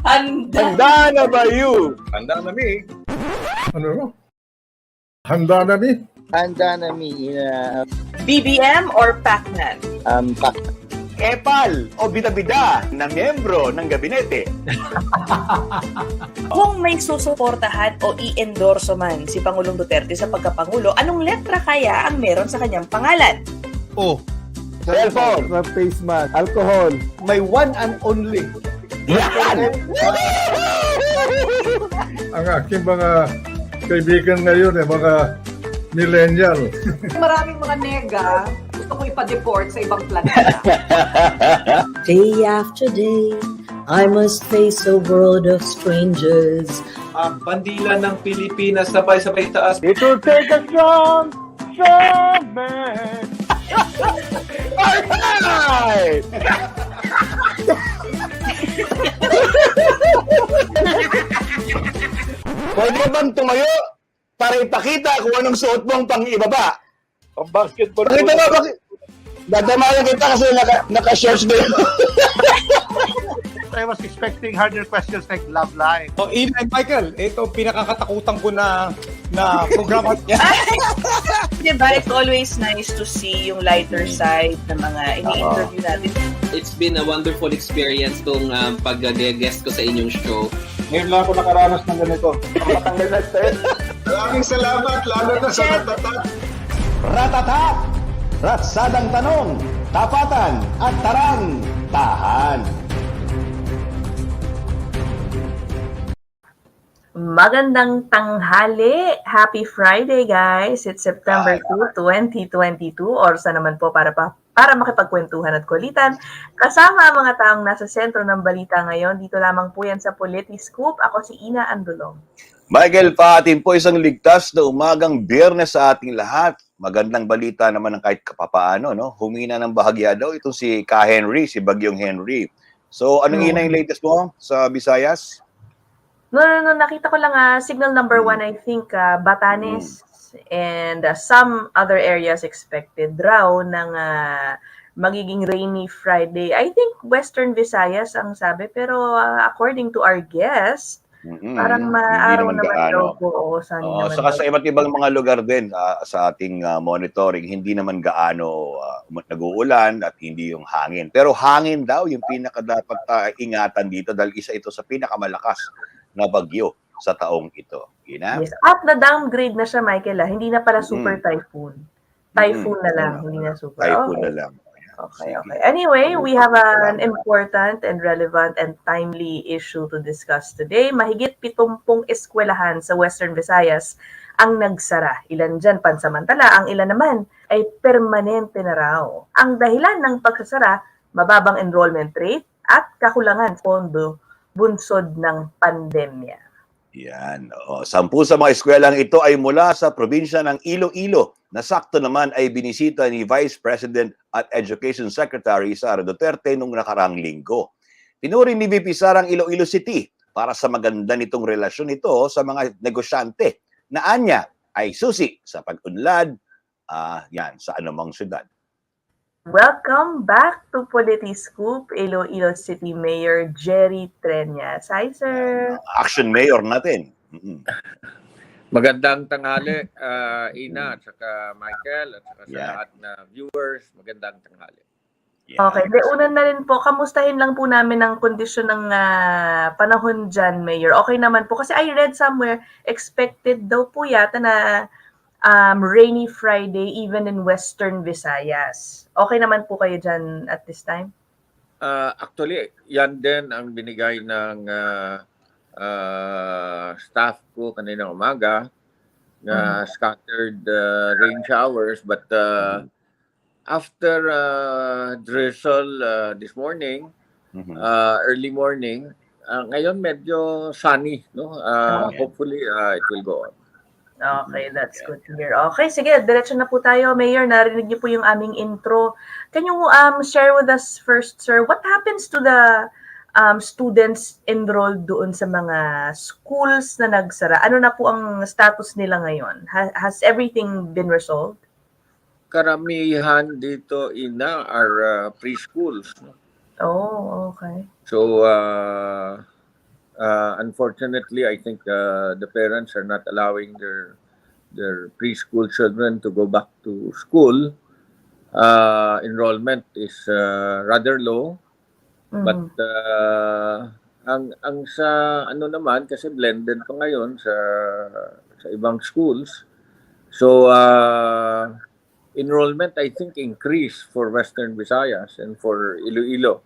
Handa na ba you? Handa na mi. Ano? Handa na mi? Handa na mi. BBM or Pacman? Epal o bida-bida na miyembro ng gabinete? Kung may susuportahan o i-endorso man si Pangulong Duterte sa pagkapangulo, anong letra kaya ang meron sa kanyang pangalan? Oh. Cellphone. Face mask. Alcohol. May one and only. Yan! Ang aking mga kaibigan ngayon, mga millennial. Maraming mga nega gusto mo ipa-deport sa ibang planeta. Day after day, I must face a world of strangers. Ang bandila ng Pilipinas sabay-sabay taas. It will take a strong man. Alright! Pwede bang tumayo para ipakita kung anong suot mong pang-ibaba? Ang basketball. Pakita mo, dadamayan kita kasi naka-shorts din. I was expecting harder questions like love life. Oh, Ina and Michael, ito pinakakatakutan ko na programa niya. Diba, it's always nice to see yung lighter side ng mga ini-interview natin. It's been a wonderful experience tong pag-guest ko sa inyong show. Ngayon lang ako nakaranas ng ganito. Matanggal na stress. Maraming salamat, lalo na sa Ratatat. Ratatat! Ratsadang tanong, tapatan at tarang, tahan. Magandang tanghali! Happy Friday, guys! It's September 2, 2022. Orsa naman po para makipagkwentuhan at kulitan. Kasama ang mga taong nasa sentro ng balita ngayon. Dito lamang po yan sa Politiskoop. Ako si Ina Andolong. Michael Fajatin po, isang ligtas na umagang Biyernes sa ating lahat. Magandang balita naman ng kahit kapapaano, no? Humina ng bahagya daw itong si Henry, si Bagyong Henry. So, anong ina yung latest mo sa Visayas? No, nakita ko lang signal number 1, I think, Batanes and some other areas expected raw ng magiging rainy Friday. I think Western Visayas ang sabi, pero according to our guest, parang maaraw naman daw po. Saka sa iba't ibang mga lugar din sa ating monitoring, hindi naman gaano nag-uulan at hindi yung hangin. Pero hangin daw yung pinaka-dapat ingatan dito dahil isa ito sa pinakamalakas na bagyo sa taong ito. Yes. At na-downgrade na siya, Michael. Hindi na pala super typhoon. Typhoon na lang, hindi na super. Typhoon na lang. Okay. Anyway, we have an important and relevant and timely issue to discuss today. Mahigit 70 eskwelahan sa Western Visayas ang nagsara. Ilan dyan pansamantala, ang ilan naman ay permanente na raw. Ang dahilan ng pagsasara, mababang enrollment rate at kakulangan pondo bunsod ng pandemya. Yan. 10 sa mga eskwelang ito ay mula sa probinsya ng Iloilo, na sakto naman ay binisita ni Vice President at Education Secretary Sara Duterte noong nakaraang linggo. Pinuri ni VP Sara ang Iloilo City para sa maganda nitong relasyon ito sa mga negosyante na anya ay susi sa pag-unlad sa anumang syudad. Welcome back to Politiskoop, Iloilo City Mayor Jerry Treñas. Hi, sir. Action Mayor natin. Magandang tanghali, Ina, at saka Michael, at saka sa lahat na viewers. Magandang tanghali. Okay, unan na rin po, kamustahin lang po namin ang kondisyon ng panahon dyan, Mayor. Okay naman po, kasi I read somewhere, expected daw po yata na rainy Friday even in Western Visayas. Okay naman po kayo dyan at this time? Actually, yan din ang binigay ng staff ko kanina umaga na scattered rain showers. But after drizzle this morning, early morning, ngayon medyo sunny. No? Hopefully, it will go on. Okay, that's good to hear. Okay, sige, diretso na po tayo. Mayor, narinig niyo po yung aming intro. Can you share with us first, sir, what happens to the students enrolled doon sa mga schools na nagsara? Ano na po ang status nila ngayon? Has everything been resolved? Karamihan dito, Ina, are preschools. Oh, okay. So, Unfortunately, I think the parents are not allowing their preschool children to go back to school. Enrollment is rather low, but Mhm. ang sa ano naman kasi blended pa ngayon sa ibang schools. So enrollment I think increased for Western Visayas and for Iloilo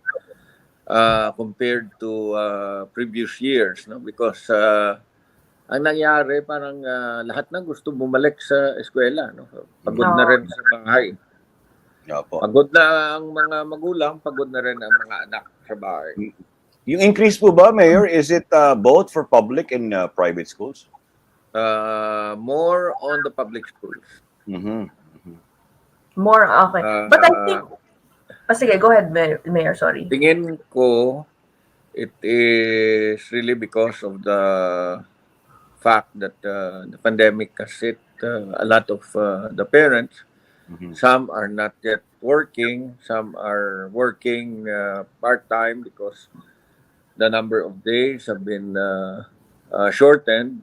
compared to previous years, no, because ang nangyari parang lahat na gusto bumalik sa eskwela, no. Pagod na Oo. rin sa bahay. Opo. Pagod na ang mga magulang, pagod na rin ang mga anak sa bahay. Yung increase po ba, Mayor, is it both for public and private schools? More on the public schools. Mhm. More, okay. But I think, sige, go ahead, Mayor, sorry. Tingin ko, it is really because of the fact that the pandemic has hit a lot of the parents. Some are not yet working. Some are working part-time because the number of days have been shortened.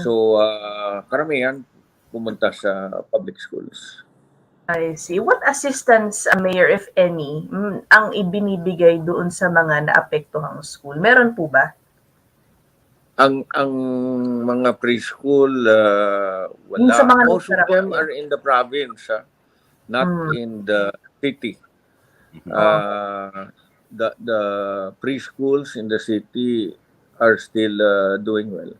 So, karamihan pumunta sa public schools. I see. What assistance, Mayor, if any, ang ibinibigay doon sa mga naapektuhang school? Meron po ba? Ang mga preschool, wala. Yung sa mga Most of nagsara them po. are in the province, not in the city. The preschools in the city are still doing well.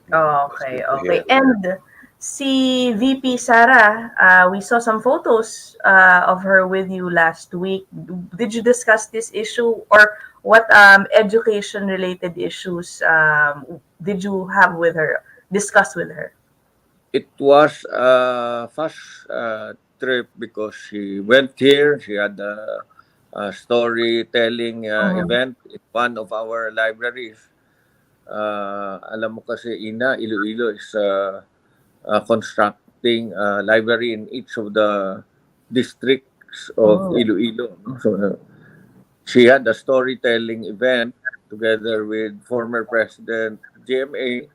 Okay, okay. And si VP Sara, we saw some photos of her with you last week. Did you discuss this issue, or what education-related issues did you have with her, discuss with her? It was a fast trip because she went here. She had a storytelling event in one of our libraries. Alam mo kasi, Ina, Iloilo is constructing a library in each of the districts of Iloilo. So, she had a storytelling event together with former President GMA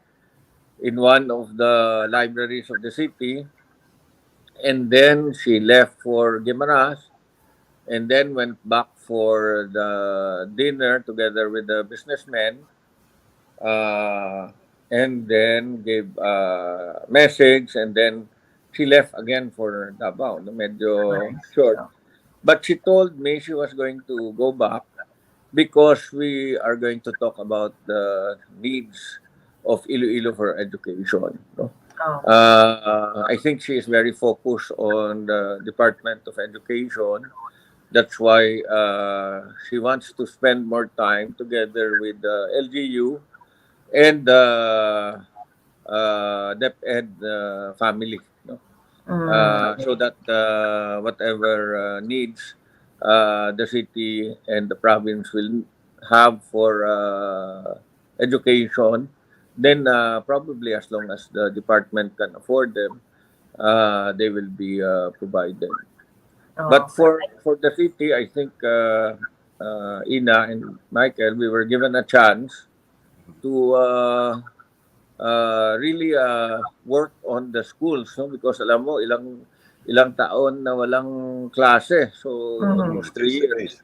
in one of the libraries of the city. And then she left for Guimaras and then went back for the dinner together with the businessmen. And then gave a message, and then she left again for Davao. Medyo short. But she told me she was going to go back because we are going to talk about the needs of Iloilo for education. I think she is very focused on the Department of Education. That's why she wants to spend more time together with the LGU and the DepEd family, so that whatever needs the city and the province will have for education, then probably as long as the department can afford them, they will be provided. But for the city, I think Ina and Michael, we were given a chance to really work on the schools, no? Because alam mo, ilang taon na walang klase. So, almost 3 years.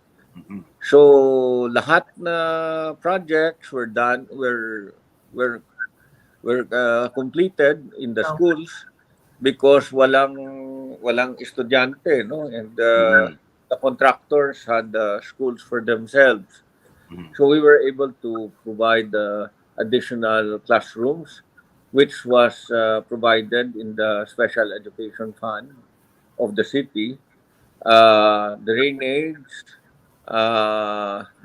So, lahat na projects were done, were completed in the schools because walang estudyante, no? And the contractors had schools for themselves. So we were able to provide additional classrooms, which was provided in the Special Education Fund of the city. The drainage,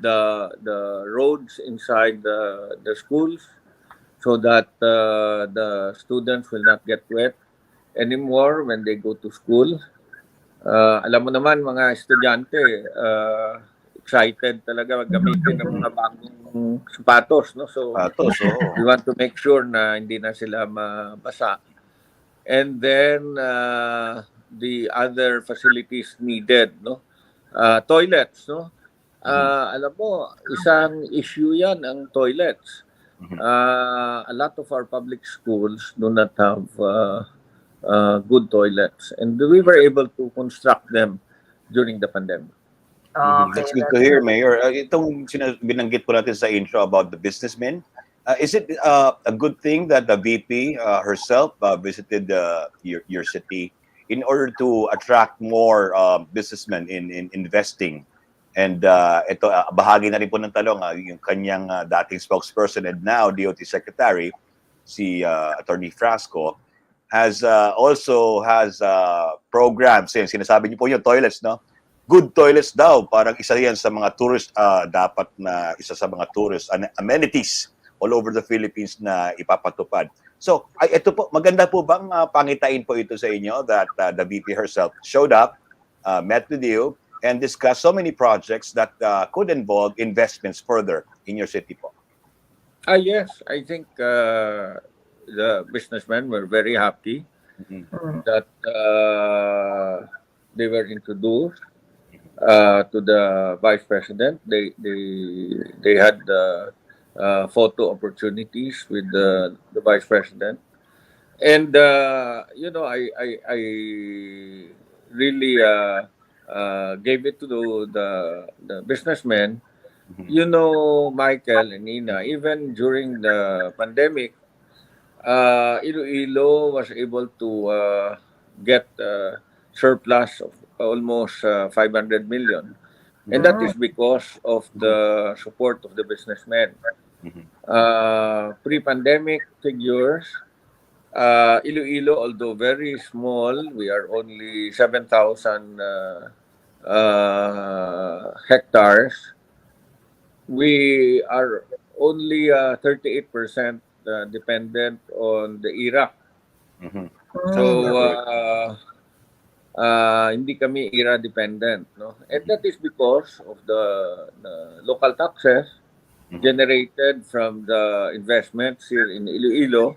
the roads inside the schools, so that the students will not get wet anymore when they go to school. Alam mo naman, mga estudyante, excited talaga gamitin ng mga bagong sapatos, no? So we want to make sure na hindi na sila mabasa. And then the other facilities needed, no? Toilets, no? Alam mo, isang issue yan ang toilets. A lot of our public schools do not have good toilets, and we were able to construct them during the pandemic. Okay, That's good to hear, Mayor. Itong binanggit po natin sa intro about the businessmen, is it a good thing that the VP herself visited your city in order to attract more businessmen in investing? And ito, bahagi na rin po ng talong, yung kanyang dating spokesperson and now DOT Secretary, si Attorney Frasco, also has programs. Sinasabi niyo po yung toilets, no? Good toilets daw, parang isa yan sa mga tourist, dapat na isa sa mga tourist amenities all over the Philippines na ipapatupad. So, ito po, maganda po bang pangitain po ito sa inyo that the VP herself showed up, met with you, and discussed so many projects that could involve investments further in your city po? Yes, I think the businessmen were very happy that they were introduced to the vice president. They had photo opportunities with the vice president, and you know, I really gave it to the businessmen. You know, Michael and Ina, even during the pandemic, Iloilo was able to get surplus of almost 500 million. And that is because of the support of the businessmen. Pre-pandemic figures, Iloilo, although very small, we are only 7,000 hectares. We are only 38% dependent on the Iraq. So, hindi kami IRA dependent, no? And that is because of the local taxes generated from the investments here in Iloilo.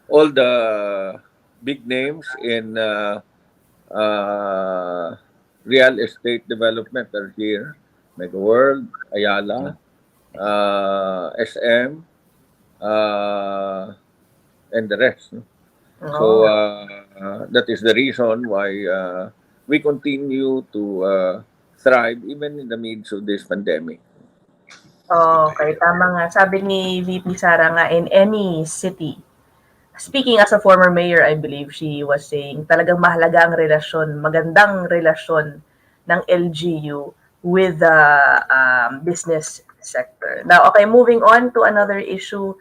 All the big names in real estate development are here. Mega World, Ayala, SM, and the rest. No? So that is the reason why we continue to thrive even in the midst of this pandemic. Okay, tama nga. Sabi ni VP Sara nga, in any city, speaking as a former mayor, I believe she was saying, talagang mahalaga ang relasyon, magandang relasyon ng LGU with the business sector. Now, okay, moving on to another issue,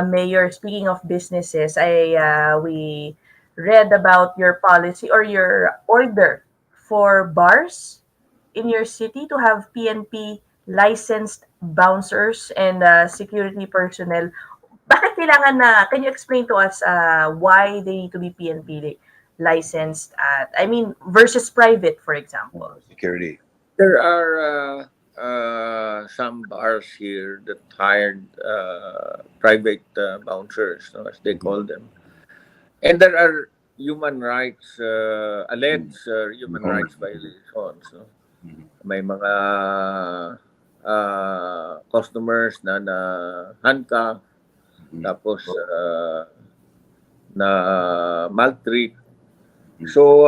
Mayor, speaking of businesses, we read about your policy or your order for bars in your city to have PNP licensed bouncers and security personnel. Bakit kailangan na, can you explain to us why they need to be PNP licensed at, I mean, versus private, for example? Security. There are some bars here that hired private bouncers, no, as they call them. And there are human rights, alleged human rights violations. No? May mga customers na handcuff, tapos na maltreat. So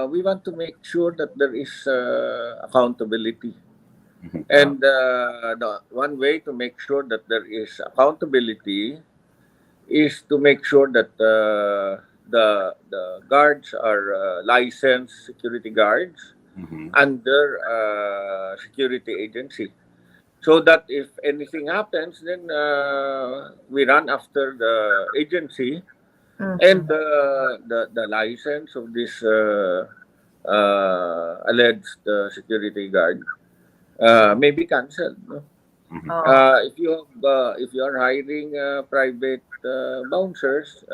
we want to make sure that there is accountability. And the one way to make sure that there is accountability is to make sure that the guards are licensed security guards under security agency. So that if anything happens, then we run after the agency and the license of this alleged security guard may be cancelled. No? If you are hiring private bouncers,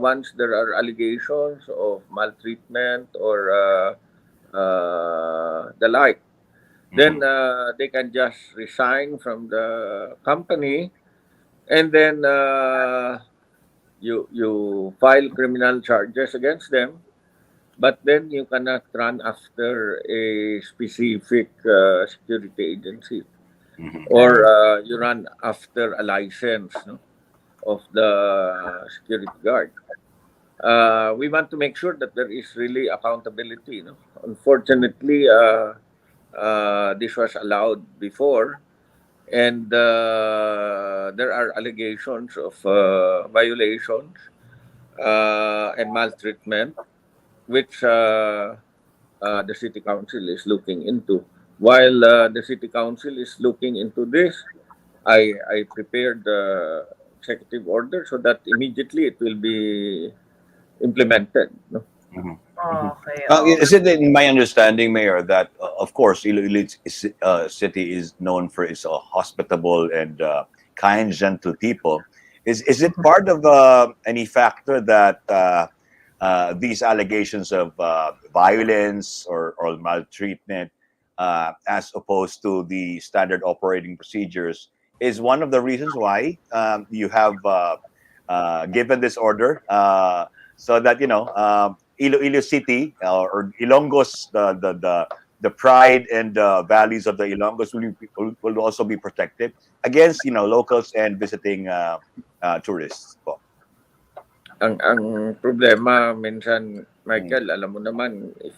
once there are allegations of maltreatment or the like, then they can just resign from the company, and then you file criminal charges against them. but then you cannot run after a specific security agency, or you run after a license, no, of the security guard. We want to make sure that there is really accountability. No? Unfortunately, this was allowed before, and there are allegations of violations and maltreatment, which the city council is looking into. While the city council is looking into this, I prepared the executive order so that immediately it will be implemented. No? Okay. Is it in my understanding, Mayor, that of course Iloilo City is known for its hospitable and kind, gentle people? Is it part of any factor that these allegations of violence or maltreatment, as opposed to the standard operating procedures, is one of the reasons why you have given this order, so that Iloilo City or Ilonggos, the pride and values of the Ilonggos will also be protected against locals and visiting tourists po. Ang problema minsan, Michael, alam mo naman, if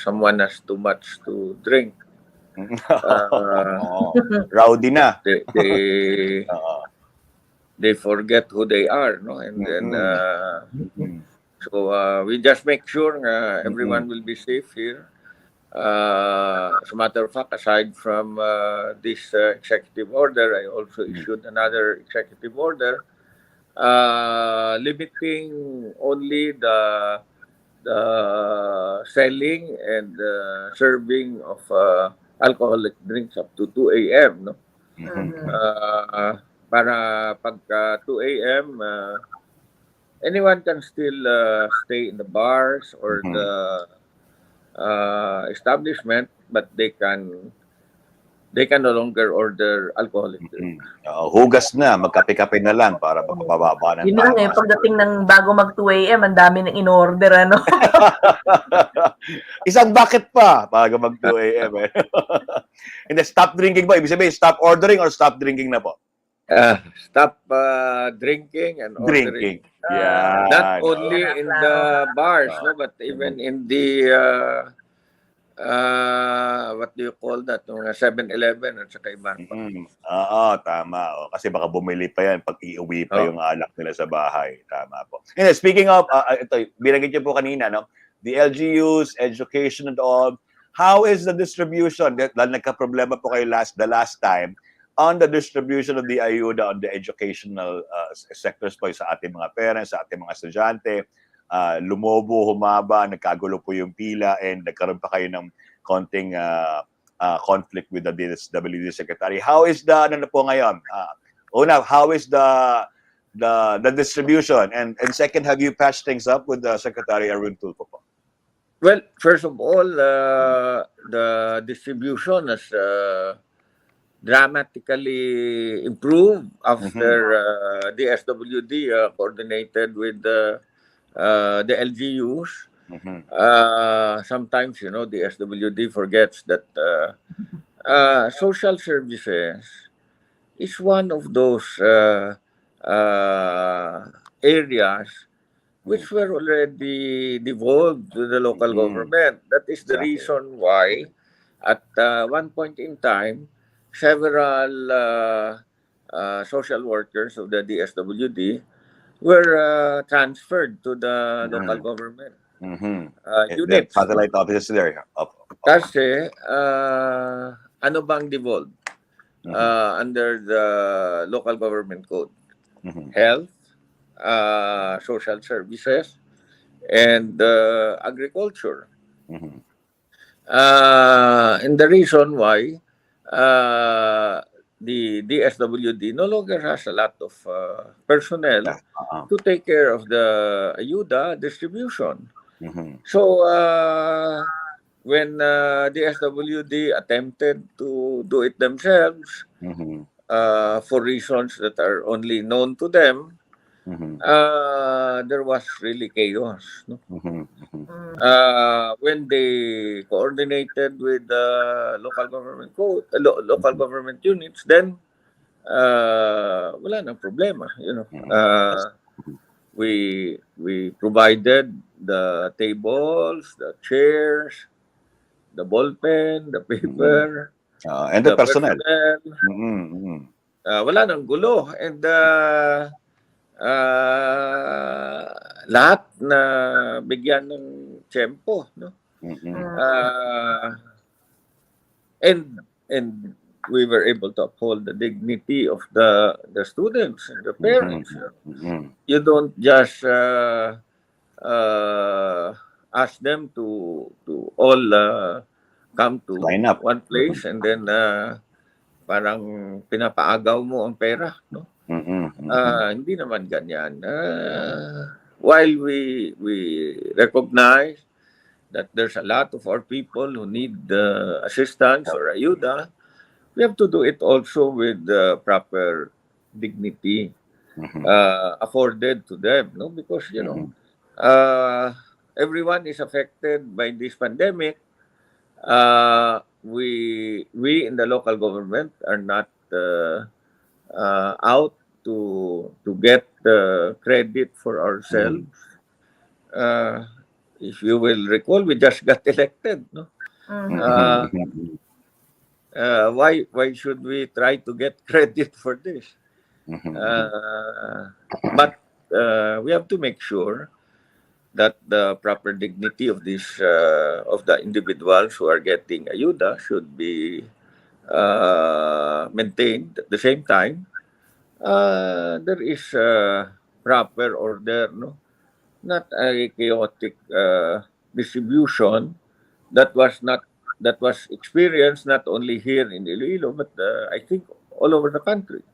someone has too much to drink, rowdy na. They forget who they are, no? And then so we just make sure everyone will be safe here. As a matter of fact, aside from this executive order, I also issued another executive order limiting only the selling and serving of alcoholic drinks up to 2 a.m. No? Para pagka 2 a.m., anyone can still stay in the bars or the establishment, but they can no longer order alcoholic drinks. Hugas na, magkape-kape na lang para mapababa ng Yun lang pagdating ng bago mag 2 a.m., ang dami ng in-order, ano? Isang bucket pa bago mag 2 a.m. And stop drinking ba? Ibig sabihin, stop ordering or stop drinking na po? Stop drinking and ordering. Drinking. Yeah. Not only in the bars, no, but even in the what do you call that? 7-Eleven at saka iba pa. Tama. Kasi baka bumili pa yan pag iuwi pa yung alak nila sa bahay. Tama po. And speaking of, ito, binanggit niyo po kanina, no? The LGUs, education and all, how is the distribution? Dahil nagka-problema po kayo the last time on the distribution of the ayuda on the educational sectors po sa ating mga parents, sa ating mga estudyante. Lumobo, humaba, nagkagulo po yung pila, and nagkaroon pa kayo ng konting conflict with the DSWD secretary. How is the ano na po ngayon? Una, how is the distribution? And second, have you patched things up with the Secretary Arun Tulfo po? Well, first of all, the distribution has dramatically improved after the SWD coordinated with the LGUs. Sometimes, the SWD forgets that social services is one of those areas which were already devolved to the local government. That is the reason why, at one point in time, several social workers of the DSWD were transferred to the local government units. The satellite offices there. Kasi, ano bang devolved under the local government code? Health, social services, and agriculture. And the reason why the DSWD no longer has a lot of personnel to take care of the ayuda distribution. So when the DSWD attempted to do it themselves for reasons that are only known to them, there was really chaos. No? Mm. When they coordinated with the local government units, then wala nang problema. We provided the tables, the chairs, the ballpen, the paper, And the the personnel. wala nang gulo. And lahat na bigyan ng tiyempo, no? And we were able to uphold the dignity of the students and the parents. You don't just ask them to all come to line up one place and then parang pinapaagaw mo ang pera, no? Hindi naman ganyan. While we recognize that there's a lot of our people who need assistance or ayuda, we have to do it also with proper dignity afforded to them, no? Because everyone is affected by this pandemic. We in the local government are not out to get credit for ourselves. If you will recall, we just got elected, no? Why should we try to get credit for this? But we have to make sure that the proper dignity of this of the individuals who are getting ayuda should be maintained. At the same time, there is proper order, no? Not a chaotic distribution that was experienced not only here in Iloilo, but I think all over the country.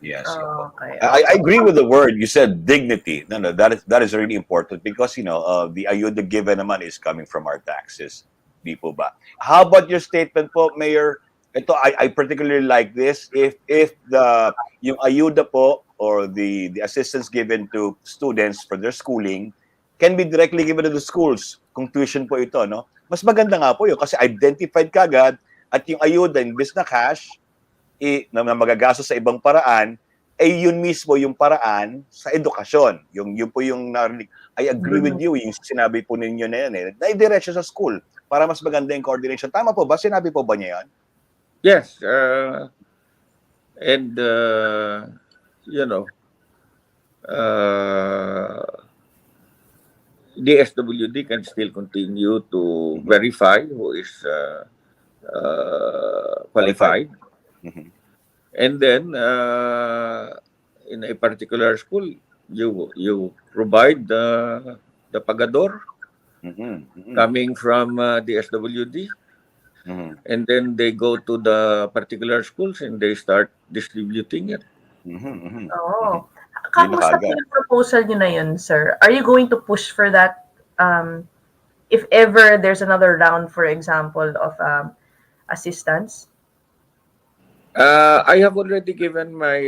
Yes. Okay. I agree with the word you said, dignity. No, that is really important because the ayuda given naman is coming from our taxes. Di po ba? How about your statement po, Mayor? Ito, I particularly like this. If yung ayuda po or the assistance given to students for their schooling can be directly given to the schools kung tuition po ito, no? Mas maganda nga po yun kasi identified kagad at yung ayuda, imbes na cash, na magagastos sa ibang paraan, ay yun mismo yung paraan sa edukasyon. Yun po yung narinig. I agree with you, yung sinabi po ninyo na yan, naidiretso sa school para mas maganda yung coordination. Tama po ba? Sinabi po ba niya yan? Yes. The SWD can still continue to verify who is qualified. And then, in a particular school, you provide the pagador coming from the SWD. And then they go to the particular schools and they start distributing it. Oh. Kamusta po yung proposal nyo na yun, sir? Are you going to push for that if ever there's another round, for example, of assistance? I have already given my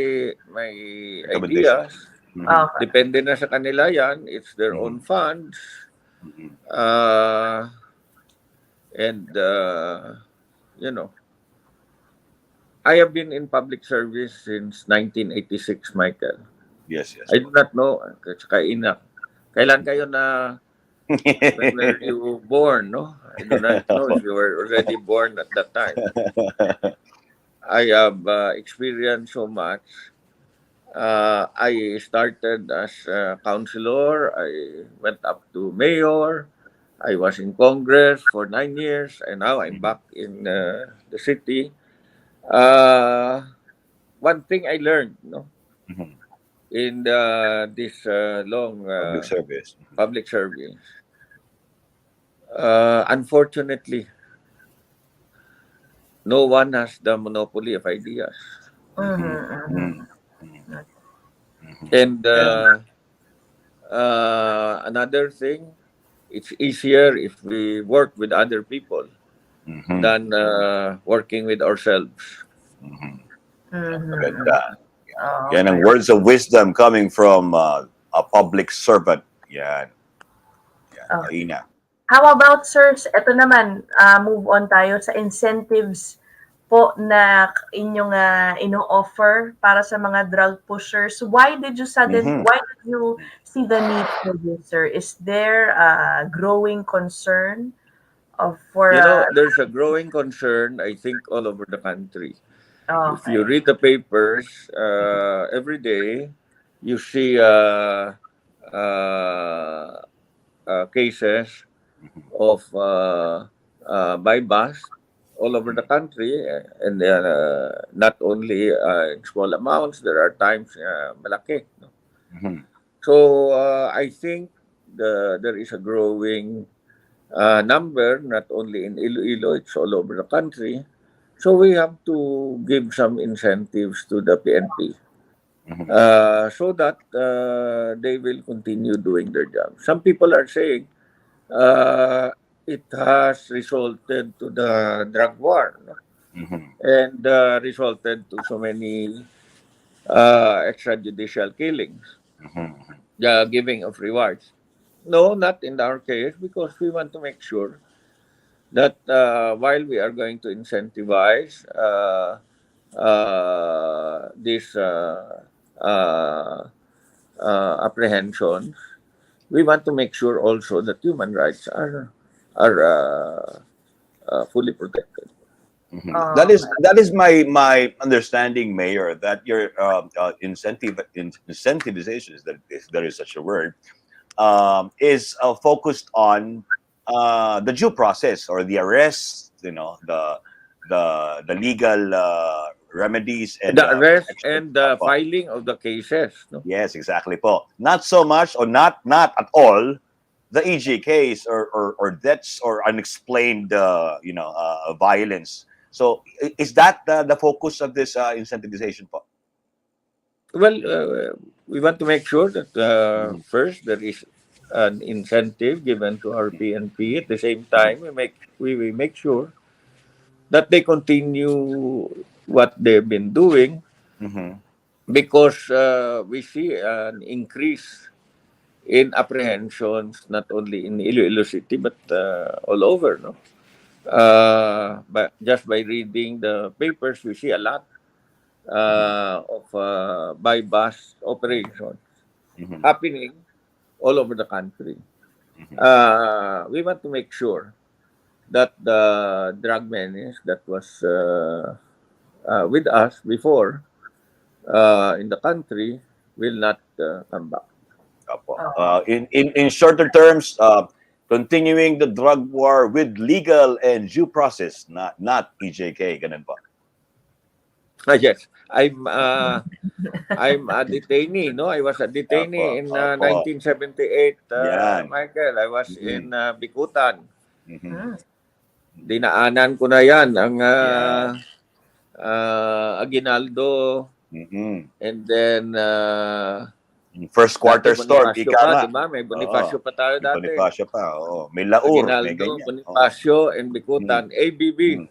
ideas. Okay. Depende na sa kanila yan. It's their own funds. And I have been in public service since 1986, Michael. Yes. I do not know. Tsaka Ina, kailan kayo na when were you born, no? I do not know if you were already born at that time. I have experienced so much. I started as a counselor. I went up to mayor. I was in Congress for 9 years, and now I'm back in the city. One thing I learned, in this long public service, unfortunately, no one has the monopoly of ideas. And another thing, it's easier if we work with other people than working with ourselves. Maganda. Yan ang words of wisdom coming from a public servant. Yan. Okay. Ina. How about, sirs, ito naman, move on tayo sa incentives po na inyong ino-offer para sa mga drug pushers. Why did you see the need for this, sir? Is there a growing concern for... there's a growing concern, I think, all over the country. Okay. If you read the papers every day, you see cases of by bus all over the country, and not only in small amounts, there are times malaki. No? So I think there is a growing number, not only in Iloilo, it's all over the country. So we have to give some incentives to the PNP so that they will continue doing their job. Some people are saying it has resulted to the drug war, no? And resulted to so many extrajudicial killings, giving of rewards. No, not in our case, because we want to make sure that while we are going to incentivize these apprehensions, we want to make sure also that human rights are fully protected. That is my understanding, Mayor, that your incentivization, if there is such a word, is focused on the due process or the arrest, the legal remedies and the arrest and the filing of the cases. No? Yes, exactly po. Not so much or not at all the EJ case or deaths or unexplained violence. So is that the focus of this incentivization po? Well, we want to make sure that first there is an incentive given to our PNP. At the same time, we make sure that they continue what they've been doing, because we see an increase in apprehensions not only in Iloilo City but all over. No, but just by reading the papers, we see a lot of by bus operations happening all over the country. We want to make sure that the drug menace that was with us before in the country will not come back. In shorter terms, continuing the drug war with legal and due process, not EJK, ganun po. Yes, I'm a detainee. No, I was a detainee in 1978. Michael, I was in Bikutan. Dinaanan ko na yan ang Aguinaldo, and then first quarter storm, diba? May Bonifacio pa tayo dati. Bonifacio pa, may Laur, Aguinaldo, may ganyan. Bonifacio, and Bikutan. ABB.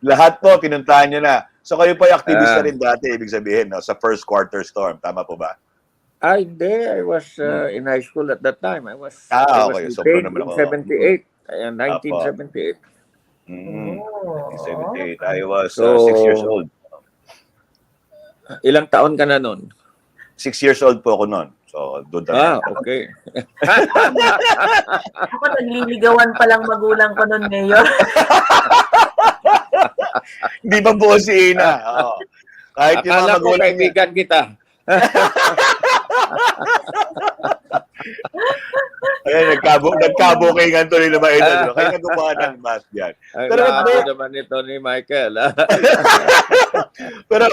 Lahat po, pinuntahan nyo na. So kayo po ay aktivista rin dati, ibig sabihin, no, sa first quarter storm. Tama po ba? Hindi. I was in high school at that time. I was okay. detained in 78. 1978. 1978. I was 6 years old. Ilang taon ka na nun? 6 years old po ako nun. So, doon okay. Ako, nagliligawan pa lang magulang ko nun, Mayor. Hindi pa buo si Ina. Kahit yung mga magulang kaibigan kita. Ayan, nagkabukingan to ni Ina. Kaya gumawa ng mask yan. Pero naman ito ni Michael. Pero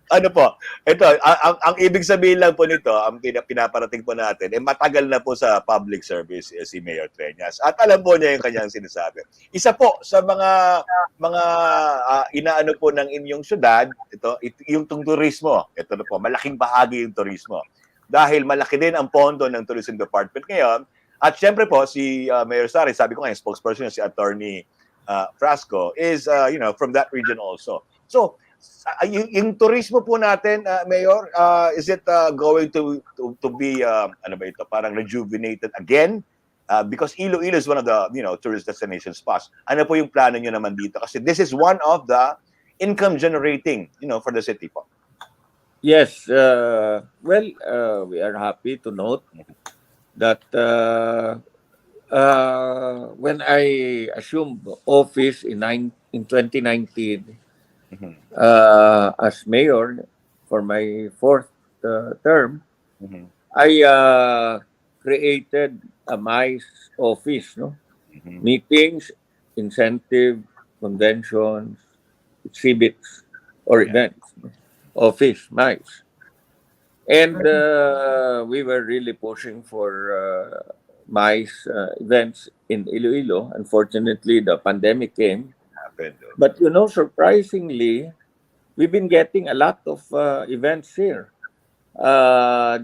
ano po, ito, ang ibig sabihin lang po nito, ang pinaparating po natin, matagal na po sa public service si Mayor Treñas. At alam po niya yung kanyang sinasabi. Isa po sa mga inaano po ng inyong syudad, yung turismo. Ito na po, malaking bahagi yung turismo. Dahil malaki din ang pondo ng Tourism Department ngayon. At syempre po, si Mayor Sari, sabi ko nga, yung spokesperson si Attorney Frasco, is from that region also. So, Yung turismo po natin, Mayor, is it going to be ano ba ito, parang rejuvenated again? Because Iloilo is one of the tourist destination spots. Ano po yung plano nyo naman dito? Kasi this is one of the income generating for the city po. Yes, well, we are happy to note that when I assumed office in 2019 as mayor for my fourth term, I created a MICE office, meetings, incentive, conventions, exhibits, or events. Office, MICE. And we were really pushing for MICE events in Iloilo. Unfortunately, the pandemic came. But surprisingly, we've been getting a lot of events here.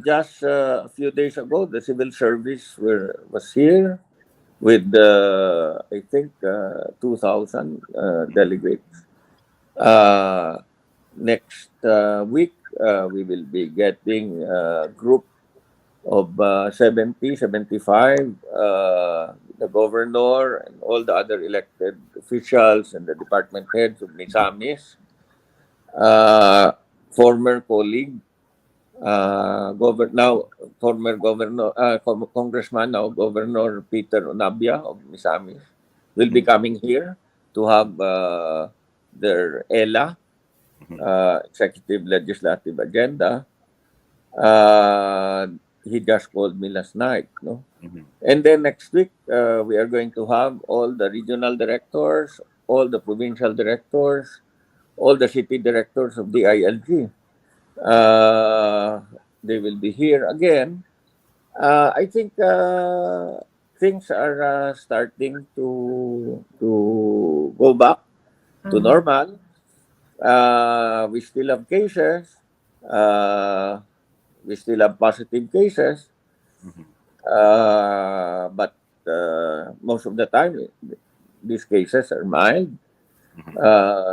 Just a few days ago, the civil service was here with, I think, 2,000 delegates. Next week, we will be getting a group of 70, 75, the governor and all the other elected officials and the department heads of Misamis, former colleague, former congressman, now Governor Peter Onabia of Misamis, will be coming here to have their ELA, executive legislative agenda. He just called me last night, And then next week, we are going to have all the regional directors, all the provincial directors, all the city directors of the ILG. They will be here again. I think things are starting to go back to normal. We still have cases. We still have positive cases. But most of the time, these cases are mild.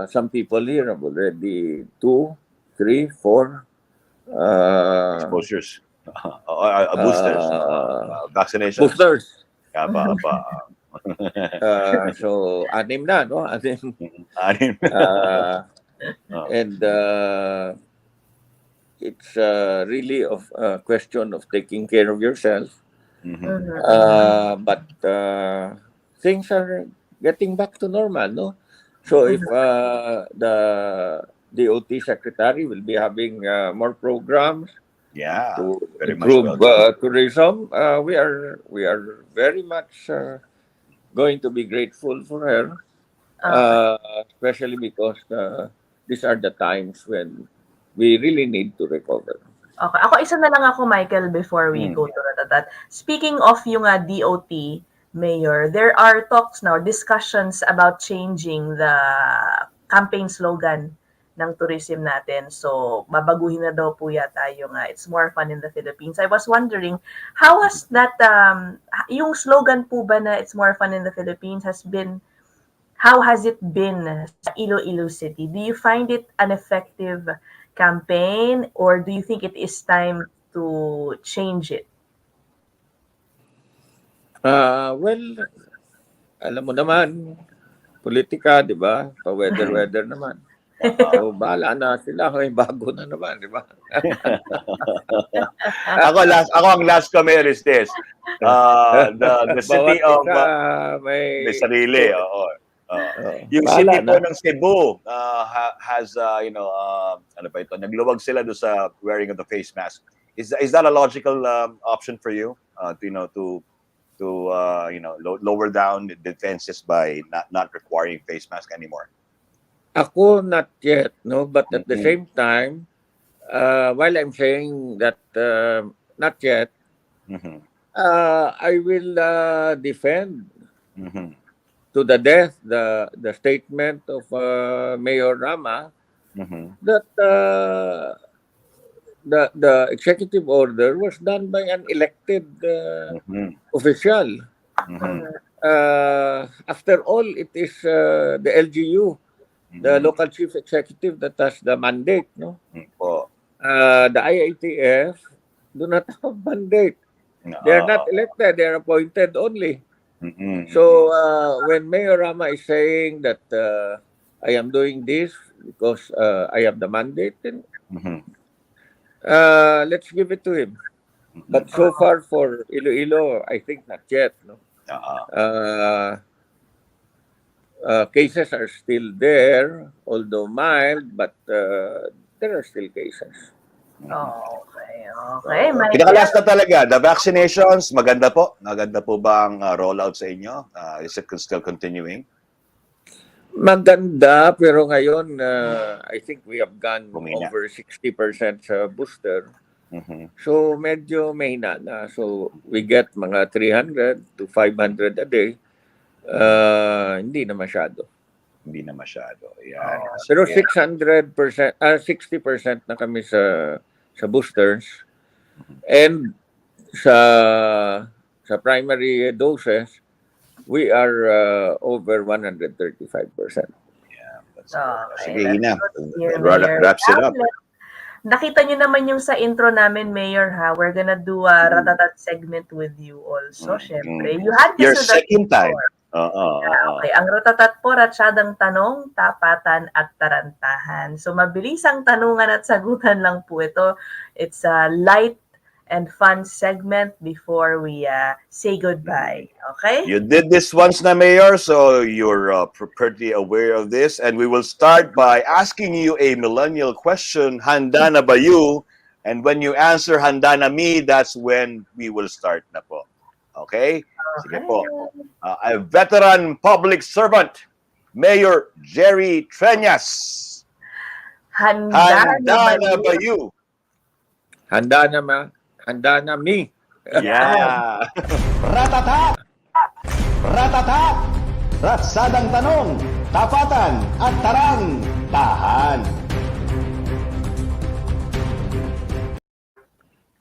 Some people here have already 2, 3, 4 exposures, boosters, vaccination. Boosters. Aba. So, 6 na, no? 6. 6. And it's really a question of taking care of yourself. But things are getting back to normal, no? So if the DOT secretary will be having more programs to very improve much tourism, we are very much going to be grateful for her, especially because these are the times when we really need to recover. Okay. Ako, isa na lang ako, Michael, before we go to that. Speaking of yung DOT, Mayor, there are talks now, discussions about changing the campaign slogan ng tourism natin. So, babaguhin na daw po yata yung it's more fun in the Philippines. I was wondering, how has that, yung slogan po ba na it's more fun in the Philippines how has it been sa Iloilo City? Do you find it an effective campaign or do you think it is time to change it? Well, alam mo naman, politika, di ba? Pa-weather naman. So, bahala na sila. Bago na naman, di ba? Ako ang last comment is this. The city of may sarili. Yung city po ng Cebu has ano pa ito? Nagluwag sila do sa wearing of the face mask. Is that a logical option for you to lower down the defenses by not requiring face mask anymore? Ako, not yet, no? But at the same time, while I'm saying that not yet, I will defend to the death the statement of Mayor Rama that the executive order was done by an elected official. After all, it is the LGU the local chief executive that has the mandate, no? Po. The IATF do not have mandate. They are not elected, they are appointed only. So when Mayor Rama is saying that I am doing this because I have the mandate, then let's give it to him. But so far for Iloilo, I think not yet. No? Cases are still there, although mild, but there are still cases. Okay. Pinakalas na talaga, the vaccinations, maganda po. Maganda po ba ang rollout sa inyo? Is it still continuing? Maganda, pero ngayon, I think we have gone Bumina. over 60% sa booster. So, medyo mahina na. So, we get mga 300 to 500 a day. Hindi na masyado. Hindi na masyado. Yan. Pero 60% na kami sa boosters. And sa primary doses, we are over 135%. Yeah, that's Okay, sige, Ina. Mayor. Wraps it up. Nakita nyo naman yung sa intro namin, Mayor, ha? We're gonna do a ratatat segment with you also, syempre. You had this Your with us second time. before. Okay, ang ratatat po, ratsyadang tanong, tapatan at tarantahan. So, mabilisang tanungan at sagutan lang po ito. It's a light and fun segment before we say goodbye. Okay? You did this once na, Mayor, so you're pretty aware of this. And we will start by asking you a millennial question, handa na ba you? And when you answer handa na me, that's when we will start na po. Okay? Sige po. A veteran public servant, Mayor Jerry Treñas. Handa na ba you? Handa na me. Yeah. Ratatat! Ratatat! Ratsadang tanong, tapatan at tahan.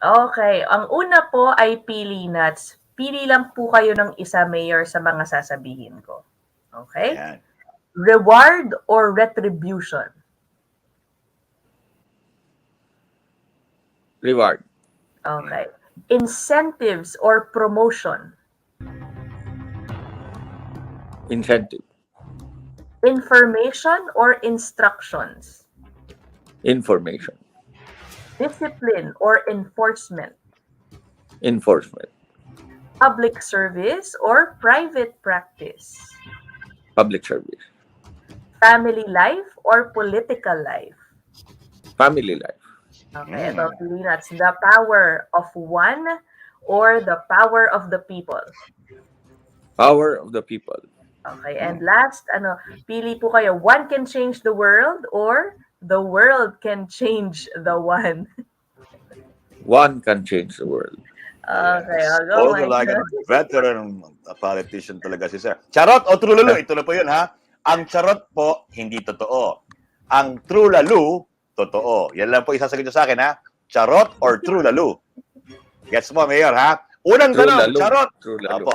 Okay, ang una po ay pili nuts. Pili lang po kayo ng isa, Mayor, sa mga sasabihin ko. Okay? Yan. Reward or retribution? Reward. Okay. Incentives or promotion? Incentive. Information or instructions? Information. Discipline or enforcement? Enforcement. Public service or private practice? Public service. Family life or political life? Family life. Okay, ito, pili natin. The power of one or the power of the people? Power of the people. Okay, and last, pili po kayo. One can change the world or the world can change the one? One can change the world. Okay, I'll go. Also like a veteran politician talaga si Sir. Charot o trulalo? Ito na po yun, ha? Ang charot po, hindi totoo. Ang trulalo, totoo. Yan lang po isasagot nyo sa akin, ha? Charot or trulalo? Gets mo, Mayor, ha? Unang tanong, charot. Opo.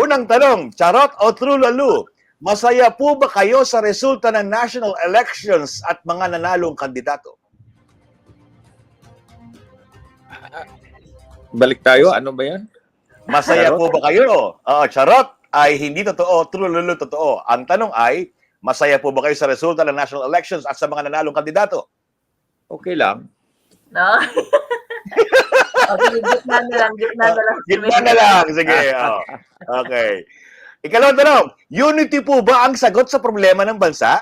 Unang tanong, charot o trulalo? Masaya po ba kayo sa resulta ng national elections at mga nanalong kandidato? Balik tayo, ano ba yan? Masaya po ba kayo? Charot ay hindi totoo, trulalo totoo. Ang tanong ay, masaya po ba kayo sa resulta ng national elections at sa mga nanalong kandidato? Okay lang. No? Okay, gitna na lang. Gitna na lang, sige. Okay. Ikalawang tanong, unity po ba ang sagot sa problema ng bansa?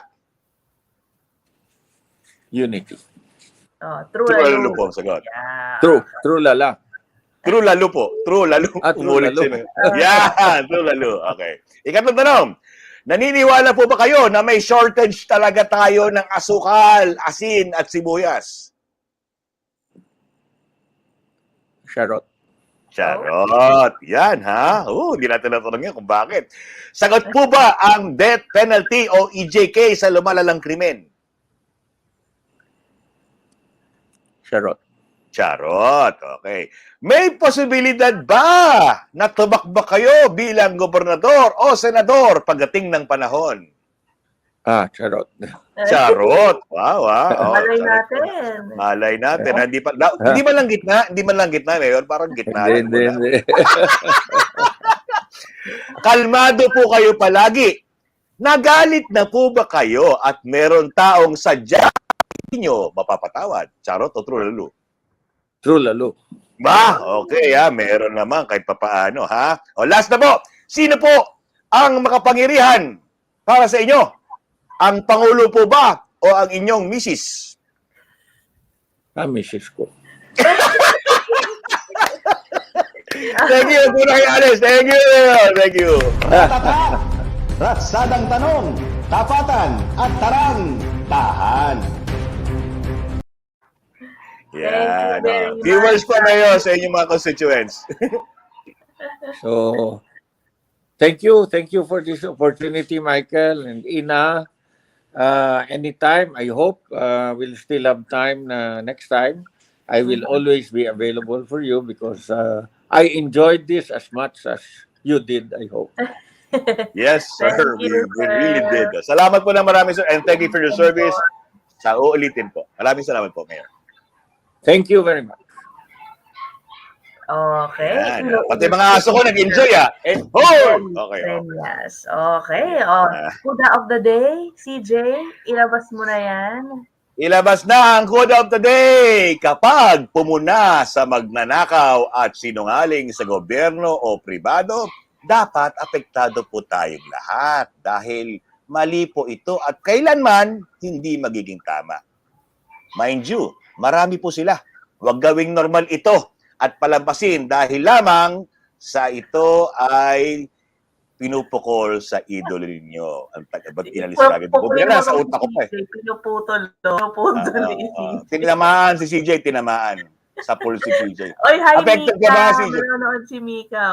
Unity. Trulalo po ang sagot. Yeah. True lala. True lalo po. True lalo. True lalo. Yan, true lalo. Okay. Ikatlong tanong, naniniwala po ba kayo na may shortage talaga tayo ng asukal, asin at sibuyas? Charot. Charot. Yan, ha? Hindi natin natanong yan kung bakit. Sagot po ba ang death penalty o EJK sa lumalalang krimen? Charot. Charot. Okay. May posibilidad ba na tumakbo kayo bilang gobernador o senador pagdating ng panahon? Charot. Charot. Wow, wow. Malay Charot. natin. Malay natin. Hindi man lang gitna, Mayor. Parang gitna. lang muna. Hindi. Kalmado po kayo palagi. Nagalit na po ba kayo at meron taong sadya hindi nyo mapapatawad? Charot o true lalo? True lalo. Ba? Okay, meron naman kahit papaano, ha? O last na po, sino po ang makapangyarihan para sa inyo? Ang Pangulo po ba o ang inyong misis? Misis ko. Thank you, Kuya Alice. Thank you. Tatak, ratsadang tanong, tapatan at tarang, tahan. Yan. very Viewers much. po ngayon sa inyong mga constituents. So, thank you for this opportunity, Michael and Ina. Anytime, I hope we'll still have time next time. I will always be available for you because I enjoyed this as much as you did, I hope. Yes, sir. Thank you, We really did. Salamat po na marami, sir. And thank you for your service. Sa uulitin po. Maraming salamat po, Mayor. Thank you very much. Okay. Yan. Pati mga aso ko nag-enjoy, And hold! Okay. Treñas. Okay. Kuda of the day, CJ, ilabas mo na yan. Ilabas na ang Code of the Day kapag pumuna sa magnanakaw at sinungaling sa gobyerno o pribado, dapat apektado po tayong lahat dahil mali po ito at kailanman hindi magiging tama. Mind you, marami po sila. Huwag gawing normal ito at palampasin dahil lamang sa ito ay pinupukol sa idolo ninyo. Ang ba't inalis lagi? Bumira sa utak ko pa Pinuputol. Tinamaan si CJ, tinamaan. Sa pool si CJ. Oy, hi Affected Mika. ka ba, CJ? Nanonood si Mika.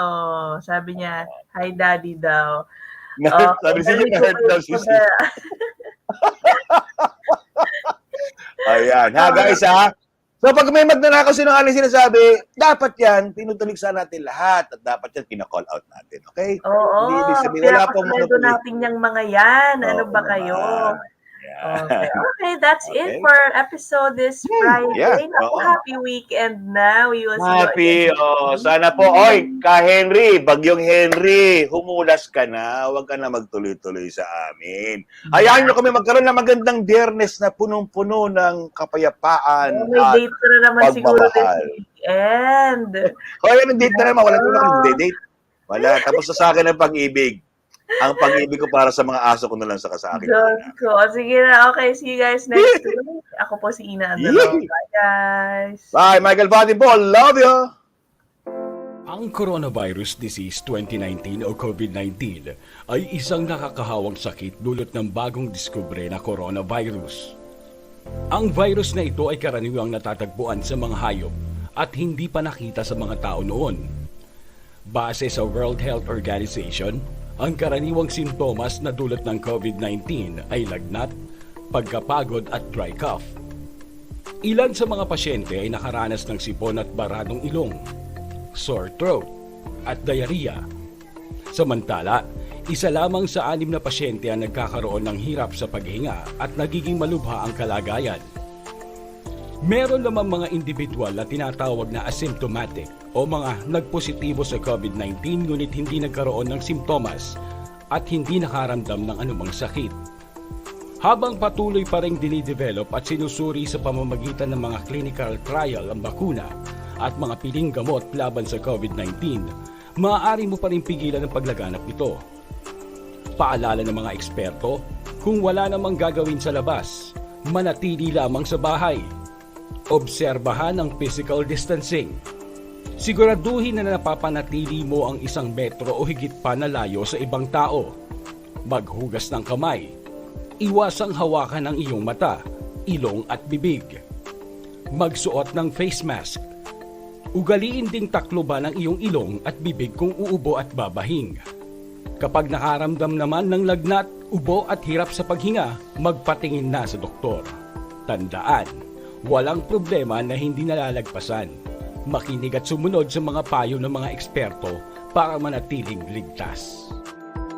Sabi niya, hi daddy daw. Sabi si CJ, na-hurt daw si CJ. Ayan. Guys, So pag may magnanakaw sinungaling sinasabi, dapat yan, tinutuligsan natin lahat at dapat yan kina-call out natin. Okay? Oo. Hindi ibig sabihin, wala pong Pinapasweldo natin yung mga yan. Ano ba kayo? Okay, that's it for episode this Friday. Naku, happy weekend na. We will happy. Sana po. Oy, Henry, Bagyong Henry, humulas ka na. Huwag ka na magtuloy-tuloy sa amin. Hayaan nyo kami magkaroon ng magandang Biyernes na punong-puno ng kapayapaan may date na naman siguro this weekend. May date na naman. Wala ko na date. Wala. Tapos sa akin ang pag-ibig. Ang pag-ibig ko para sa mga aso ko na lang sa akin. Sige na. Okay, see you guys next week. Ako po si Ina Andolong. Bye, guys. Bye, Michael Fajatin po. Love you. Ang Coronavirus Disease 2019 o COVID-19 ay isang nakakahawang sakit dulot ng bagong diskubre na coronavirus. Ang virus na ito ay karaniwang natatagpuan sa mga hayop at hindi pa nakita sa mga tao noon. Base sa World Health Organization, ang karaniwang sintomas na dulot ng COVID-19 ay lagnat, pagkapagod at dry cough. Ilan sa mga pasyente ay nakaranas ng sipon at baradong ilong, sore throat at diarrhea. Samantala, isa lamang sa 6 na pasyente ang nagkakaroon ng hirap sa paghinga at nagiging malubha ang kalagayan. Meron lamang mga individual na tinatawag na asymptomatic o mga nagpositibo sa COVID-19 ngunit hindi nagkaroon ng simptomas at hindi nakaramdam ng anumang sakit. Habang patuloy pa rin dinidevelop at sinusuri sa pamamagitan ng mga clinical trial ang bakuna at mga piling gamot laban sa COVID-19, maaari mo pa rin pigilan ang paglaganap nito. Paalala ng mga eksperto, kung wala namang gagawin sa labas, manatili lamang sa bahay. Obserbahan ang physical distancing. Siguraduhin na napapanatili mo ang 1 metro o higit pa na layo sa ibang tao. Maghugas ng kamay. Iwasang hawakan ang iyong mata, ilong at bibig. Magsuot ng face mask. Ugaliin ding takloban ang iyong ilong at bibig kung uubo at babahing. Kapag nakaramdam naman ng lagnat, ubo at hirap sa paghinga, magpatingin na sa doktor. Tandaan, walang problema na hindi nalalagpasan. Makinig at sumunod sa mga payo ng mga eksperto para manatiling ligtas.